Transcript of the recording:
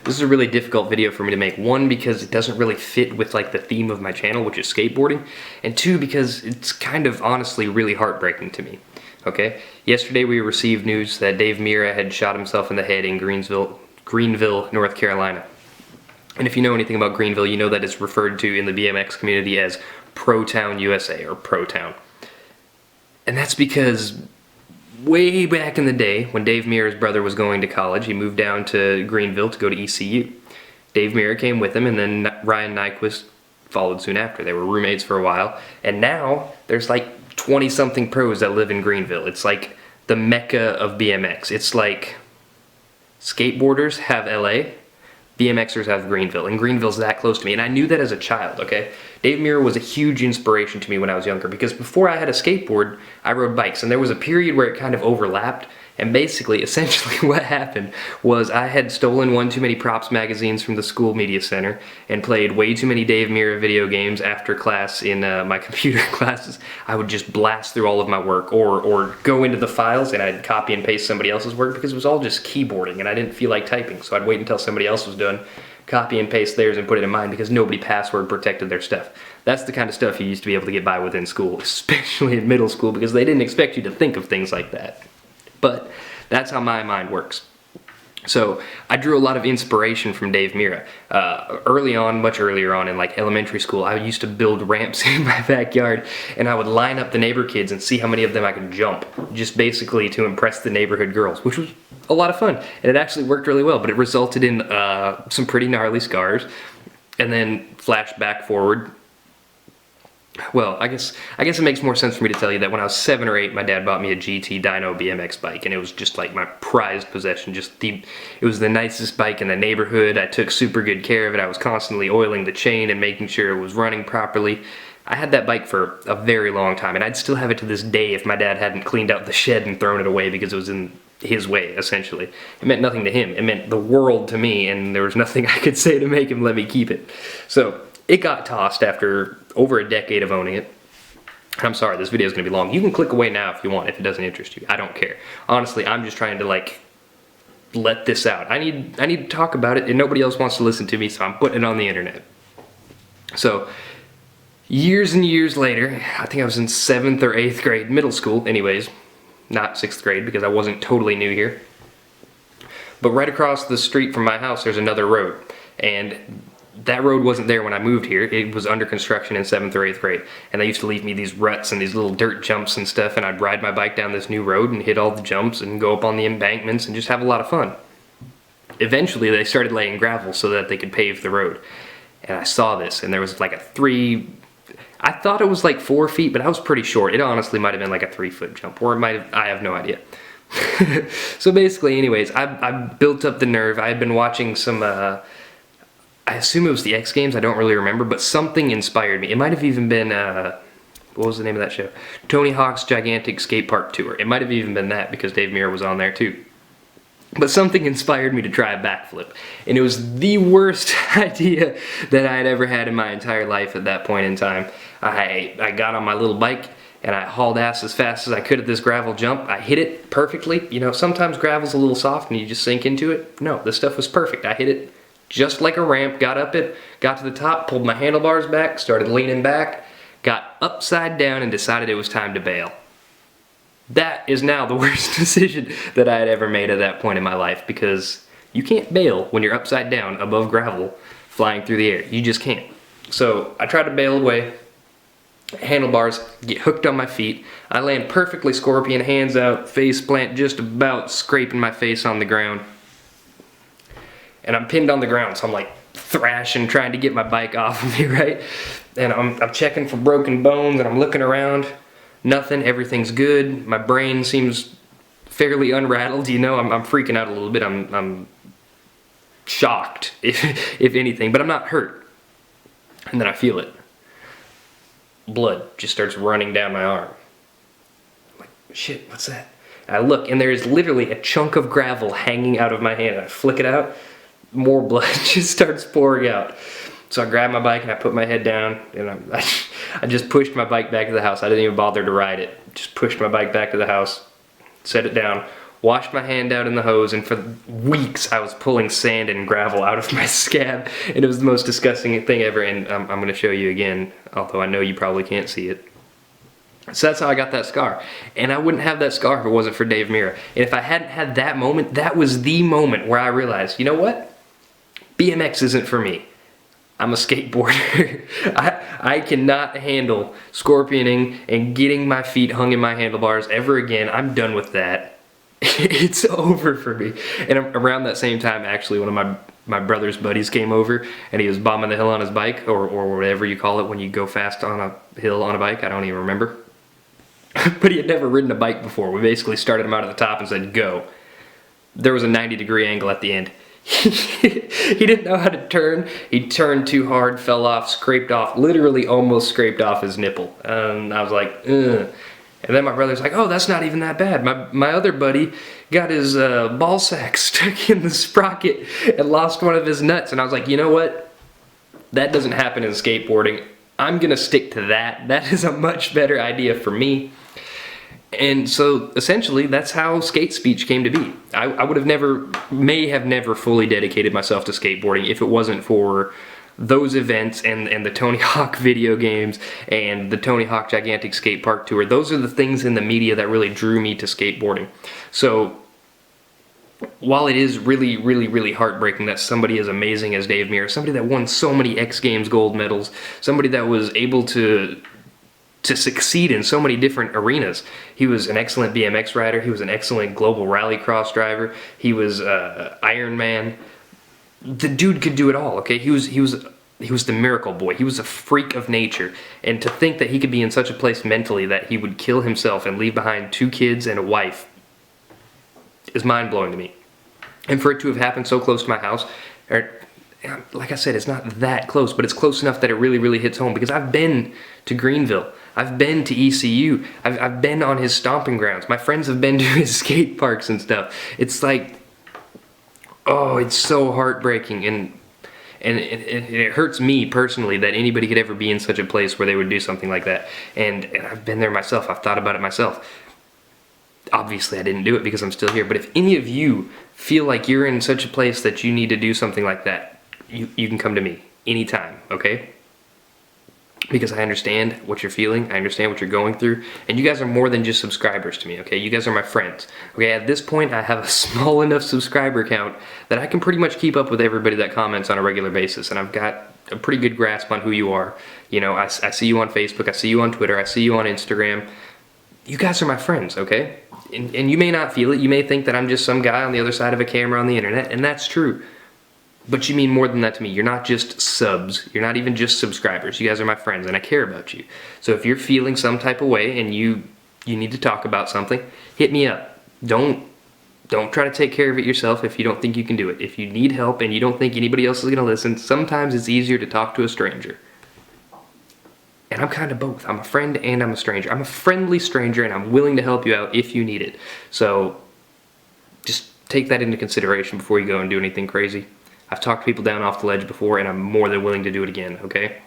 This is a really difficult video for me to make. One, because it doesn't really fit with like the theme of my channel, which is skateboarding. And two, because it's kind of honestly really heartbreaking to me. Okay? Yesterday we received news that Dave Mirra had shot himself in the head in Greenville, North Carolina. And if you know anything about Greenville, you know that it's referred to in the BMX community as Pro Town, USA, or Pro Town. And that's because way back in the day, when Dave Mirra's brother was going to college, he moved down to Greenville to go to ECU. Dave Mirra came with him, and then Ryan Nyquist followed soon after. They were roommates for a while, and now there's like 20-something pros that live in Greenville. It's like the mecca of BMX. It's like skateboarders have LA, BMXers have Greenville, and Greenville's that close to me, and I knew that as a child, okay? Dave Mirra was a huge inspiration to me when I was younger, because before I had a skateboard, I rode bikes, and there was a period where it kind of overlapped, and basically, essentially what happened was I had stolen one too many props magazines from the school media center and played way too many Dave Mirra video games after class in my computer classes. I would just blast through all of my work or go into the files and I'd copy and paste somebody else's work because it was all just keyboarding and I didn't feel like typing, so I'd wait until somebody else was done, copy and paste theirs and put it in mine because nobody password protected their stuff. That's the kind of stuff you used to be able to get by with in school, especially in middle school, because they didn't expect you to think of things like that. But that's how my mind works. So I drew a lot of inspiration from Dave Mirra. Early on, much earlier on in like elementary school, I used to build ramps in my backyard and I would line up the neighbor kids and see how many of them I could jump, just basically to impress the neighborhood girls, which was a lot of fun. And it actually worked really well, but it resulted in some pretty gnarly scars. And then flash back forward. Well, I guess it makes more sense for me to tell you that when I was 7 or 8, my dad bought me a GT Dyno BMX bike, and it was just like my prized possession. It was the nicest bike in the neighborhood. I took super good care of it. I was constantly oiling the chain and making sure it was running properly. I had that bike for a very long time, and I'd still have it to this day if my dad hadn't cleaned out the shed and thrown it away because it was in his way, essentially. It meant nothing to him. It meant the world to me, and there was nothing I could say to make him let me keep it. So it got tossed after over a decade of owning it. I'm sorry, this video is going to be long. You can click away now if you want, if it doesn't interest you. I don't care. Honestly, I'm just trying to like let this out. I need to talk about it, and nobody else wants to listen to me, so I'm putting it on the internet. So years and years later, I think I was in 7th or 8th grade, middle school anyways, not 6th grade because I wasn't totally new here. But right across the street from my house, there's another road, and that road wasn't there when I moved here. It was under construction in 7th or 8th grade, and they used to leave me these ruts and these little dirt jumps and stuff, and I'd ride my bike down this new road and hit all the jumps and go up on the embankments and just have a lot of fun. Eventually they started laying gravel so that they could pave the road, and I saw this, and there was like I thought it was like 4 feet, but I was pretty short. It honestly might have been like a 3-foot jump, or it might have, I have no idea. So basically, anyways, I built up the nerve. I had been watching some I assume it was the X Games, I don't really remember, but something inspired me. It might have even been, what was the name of that show? Tony Hawk's Gigantic Skate Park Tour. It might have even been that because Dave Mirra was on there too. But something inspired me to try a backflip, and it was the worst idea that I had ever had in my entire life at that point in time. I got on my little bike, and I hauled ass as fast as I could at this gravel jump. I hit it perfectly. You know, sometimes gravel's a little soft and you just sink into it. No, this stuff was perfect. I hit it just like a ramp, got up it, got to the top, pulled my handlebars back, started leaning back, got upside down and decided it was time to bail. That is now the worst decision that I had ever made at that point in my life, because you can't bail when you're upside down above gravel flying through the air. You just can't. So I tried to bail away. Handlebars get hooked on my feet. I land perfectly scorpion, hands out, face plant, just about scraping my face on the ground. And I'm pinned on the ground, so I'm like thrashing, trying to get my bike off of me, right? And I'm checking for broken bones, and I'm looking around. Nothing, everything's good. My brain seems fairly unrattled, you know. I'm freaking out a little bit. I'm shocked, if anything, but I'm not hurt. And then I feel it. Blood just starts running down my arm. I'm like, shit, what's that? And I look, and there is literally a chunk of gravel hanging out of my hand. I flick it out. More blood just starts pouring out. So I grabbed my bike and I put my head down, and I just pushed my bike back to the house. I didn't even bother to ride it. Just pushed my bike back to the house, set it down, washed my hand out in the hose, and for weeks I was pulling sand and gravel out of my scab, and it was the most disgusting thing ever, and I'm going to show you again, although I know you probably can't see it. So that's how I got that scar, and I wouldn't have that scar if it wasn't for Dave Mirra. And if I hadn't had that moment, that was the moment where I realized, you know what? BMX isn't for me. I'm a skateboarder. I cannot handle scorpioning and getting my feet hung in my handlebars ever again. I'm done with that. It's over for me. And around that same time, actually, one of my brother's buddies came over, and he was bombing the hill on his bike, or whatever you call it when you go fast on a hill on a bike. I don't even remember. But he had never ridden a bike before. We basically started him out at the top and said, go. There was a 90-degree angle at the end. He didn't know how to turn. He turned too hard, fell off, scraped off, literally almost scraped off his nipple. I was like, ugh. And then my brother's like, oh, that's not even that bad. My other buddy got his ball sack stuck in the sprocket and lost one of his nuts. And I was like, you know what? That doesn't happen in skateboarding. I'm gonna stick to that. That is a much better idea for me. And so essentially that's how skate speech came to be. I would have may have never fully dedicated myself to skateboarding if it wasn't for those events and the Tony Hawk video games and the Tony Hawk Gigantic Skate Park Tour. Those are the things in the media that really drew me to skateboarding. So while it is really, really, really heartbreaking that somebody as amazing as Dave Mirra, somebody that won so many X Games gold medals, somebody that was able to succeed in so many different arenas. He was an excellent BMX rider. He was an excellent global rallycross driver. He was Iron Man. The dude could do it all, okay? He was the miracle boy. He was a freak of nature. And to think that he could be in such a place mentally that he would kill himself and leave behind 2 kids and a wife is mind-blowing to me. And for it to have happened so close to my house, like I said, it's not that close, but it's close enough that it really, really hits home, because I've been to Greenville. I've been to ECU. I've been on his stomping grounds. My friends have been to his skate parks and stuff. It's like, oh, it's so heartbreaking, and it hurts me personally that anybody could ever be in such a place where they would do something like that. And I've been there myself. I've thought about it myself. Obviously, I didn't do it because I'm still here. But if any of you feel like you're in such a place that you need to do something like that, you can come to me anytime, okay? Because I understand what you're feeling, I understand what you're going through, and you guys are more than just subscribers to me, okay? You guys are my friends. Okay, at this point, I have a small enough subscriber count that I can pretty much keep up with everybody that comments on a regular basis, and I've got a pretty good grasp on who you are. You know, I see you on Facebook, I see you on Twitter, I see you on Instagram. You guys are my friends, okay? And you may not feel it, you may think that I'm just some guy on the other side of a camera on the internet, and that's true. But you mean more than that to me. You're not just subs. You're not even just subscribers. You guys are my friends, and I care about you. So if you're feeling some type of way and you need to talk about something, hit me up. Don't try to take care of it yourself if you don't think you can do it. If you need help and you don't think anybody else is going to listen, sometimes it's easier to talk to a stranger. And I'm kind of both. I'm a friend and I'm a stranger. I'm a friendly stranger, and I'm willing to help you out if you need it. So just take that into consideration before you go and do anything crazy. I've talked people down off the ledge before, and I'm more than willing to do it again, okay?